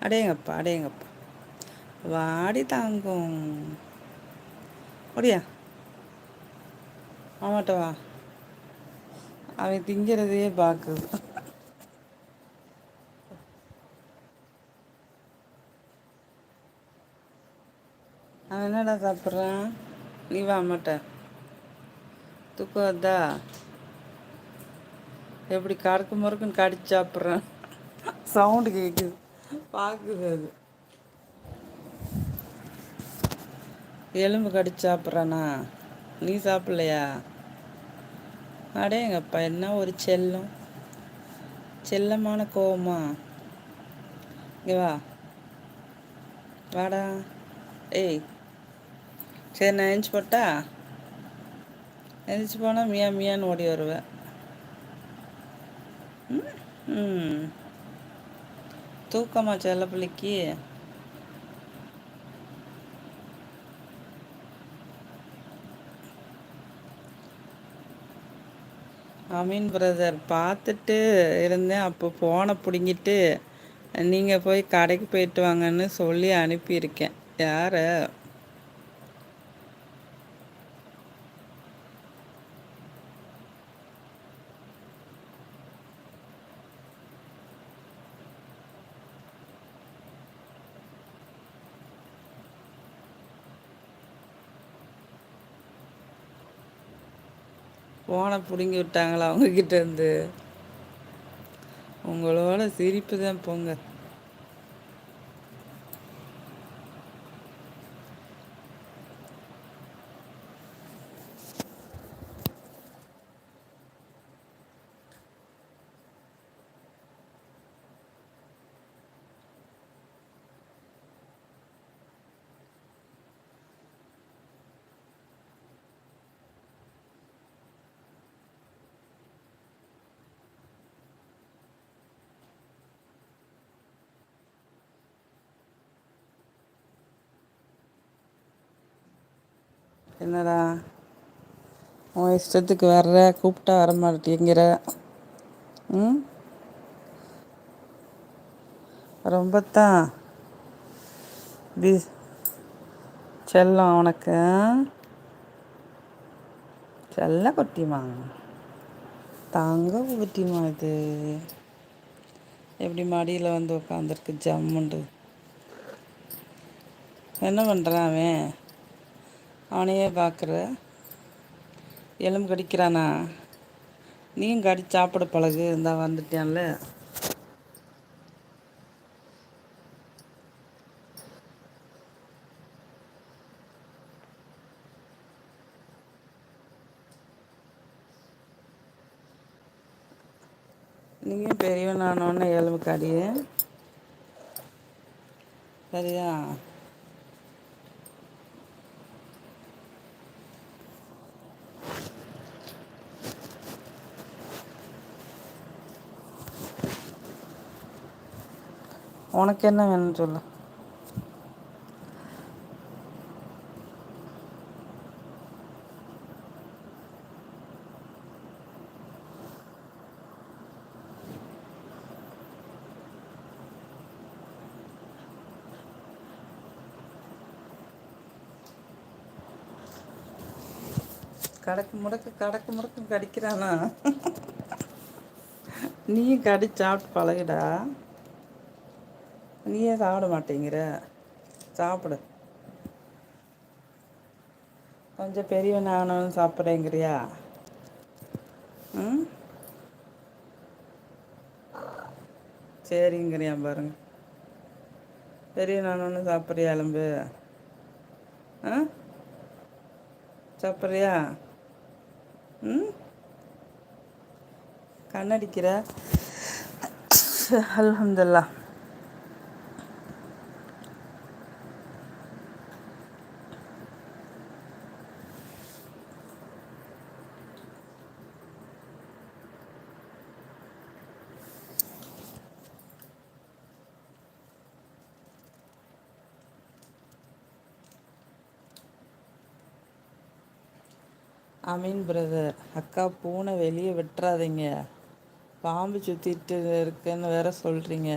அடேங்கப்பா அடேங்கப்பா. வாடி தாங்கும். முடியா ஆமாட்ட வா. அவன் திங்கிறதையே பார்க்குது. அவன் என்னடா சாப்பிட்றான்? நீ வா அம்மாட்ட. தூக்கம் வருதா? எப்படி கறக்கு முறுக்குன்னு கடிச்சு சாப்பிட்றான். சவுண்டு கேட்குது. பார்க்குது அது. எலும்பு கடிச்சு சாப்பிட்றானா? நீ சாப்பிட்லையா? அடேங்கப்பா, என்ன ஒரு செல்லம். செல்லமான கோவமா? இங்கே வா. வாடா. ஏய், சரி நான் எழுந்துச்சி போட்டா? எழுந்துச்சி போனால் மியா மியான்னு ஓடி வருவேன். ம். தூக்கமா செல்ல பிள்ளைக்கு? அமீன் பிரதர் பார்த்துட்டு இருந்தேன். அப்போ ஃபோனை பிடுங்கிட்டு நீங்கள் போய் கடைக்கு போயிட்டு வாங்கன்னு சொல்லி அனுப்பியிருக்கேன். யாரை? ஃபோனை பிடுங்கி விட்டாங்களா அவங்கக்கிட்ட இருந்து? உங்களோட சிரிப்பு தான் போங்க. என்னடா உன் இஷ்டத்துக்கு வர்ற, கூப்பிட்டா வர மாட்டேங்கிற? ம். ரொம்பத்தான் பி செல்லம் உனக்கு. செல்ல குட்டிமா, தங்க குட்டிமா. இது எப்படி மடியில் வந்து உட்காந்துருக்கு ஜம்முண்டு. என்ன பண்ணுறான் அவன்? அவனையே பார்க்குற. எலும்பு கடிக்கிறானா? நீயும் கடி சாப்பிட பழகு. இருந்தா வந்துட்டான்ல. நீயும் பெரியவன் ஆனோன்னு எலும்பு கடி. சரியா? உனக்கு என்ன வேணும்னு சொல்லு. கடக்கு முடக்கு கடிக்கிறானா? நீயும் கடி சாப்பிட்டு பழகுடா. நீயே சாப்பிட மாட்டேங்கிற. சாப்பிடு. கொஞ்சம் பெரியவன் ஆனாலும் சாப்பிட்றேங்கிறியா? ம். சரிங்கிறியா பாருங்க. பெரியவன் ஆனோன்னு சாப்பிட்றியா எலும்பு? ஆ, சாப்பிட்றியா? ம். கண்ணடிக்கிற. அல்ஹம்துலில்லாஹ். அமீன் பிரதர், அக்கா பூனை வெளியே விட்டுறாதீங்க, பாம்பு சுற்றிட்டு இருக்குன்னு வேற சொல்கிறீங்க.